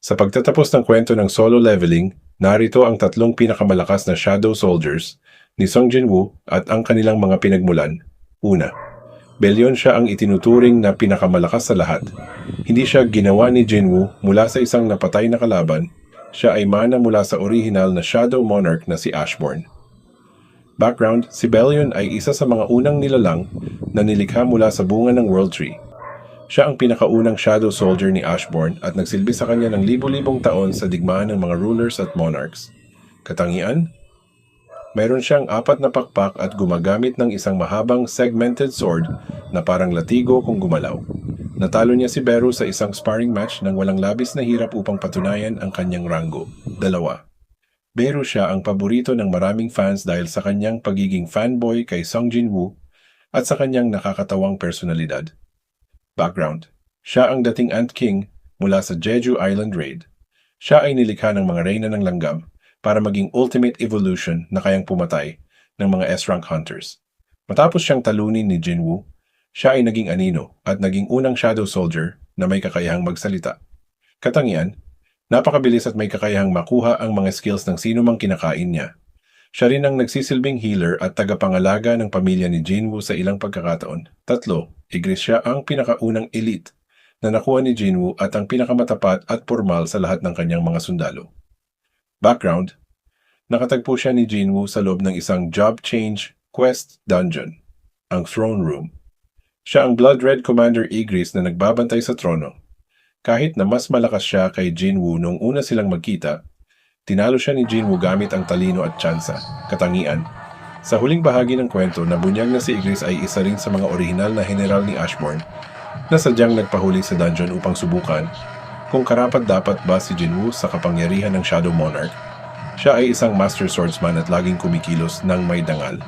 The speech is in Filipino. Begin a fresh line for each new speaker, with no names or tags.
Sa pagtatapos ng kwento ng solo leveling, narito ang tatlong pinakamalakas na Shadow Soldiers ni Sung Jinwoo at ang kanilang mga pinagmulan. Una, Belyon siya ang itinuturing na pinakamalakas sa lahat. Hindi siya ginawa ni Jinwoo mula sa isang napatay na kalaban, siya ay mana mula sa orihinal na Shadow Monarch na si Ashborn. Background, si Belyon ay isa sa mga unang nilalang na nilikha mula sa bunga ng World Tree. Siya ang pinakaunang Shadow Soldier ni Ashborn at nagsilbi sa kanya ng libu-libong taon sa digmaan ng mga rulers at monarchs. Katangian? Mayroon siyang 4 na pakpak at gumagamit ng isang mahabang segmented sword na parang latigo kung gumalaw. Natalo niya si Beru sa isang sparring match nang walang labis na hirap upang patunayan ang kanyang ranggo. 2. Beru siya ang paborito ng maraming fans dahil sa kanyang pagiging fanboy kay Sung Jinwoo at sa kanyang nakakatawang personalidad. Background, siya ang dating Ant King mula sa Jeju Island Raid. Siya ay nilikha ng mga reyna ng langgam para maging ultimate evolution na kayang pumatay ng mga S-rank hunters. Matapos siyang talunin ni Jinwoo, siya ay naging anino at naging unang Shadow Soldier na may kakayahang magsalita. Katangian, napakabilis at may kakayahang makuha ang mga skills ng sino mang kinakain niya. Siya rin ang nagsisilbing healer at tagapangalaga ng pamilya ni Jinwoo sa ilang pagkakataon. 3. Igris siya ang pinakaunang elite na nakuha ni Jinwoo at ang pinakamatapat at formal sa lahat ng kanyang mga sundalo. Background, nakatagpo siya ni Jinwoo sa loob ng isang job change quest dungeon, ang Throne Room. Siya ang Blood Red Commander Igris na nagbabantay sa trono. Kahit na mas malakas siya kay Jinwoo nung una silang magkita, tinalo siya ni Jinwoo gamit ang talino at tsansa. Katangian, sa huling bahagi ng kwento, nabunyag na si Igris ay isa rin sa mga orihinal na general ni Ashborn na sadyang nagpahuli sa dungeon upang subukan kung karapat-dapat ba si Jinwoo sa kapangyarihan ng Shadow Monarch. Siya ay isang master swordsman at laging kumikilos ng may dangal.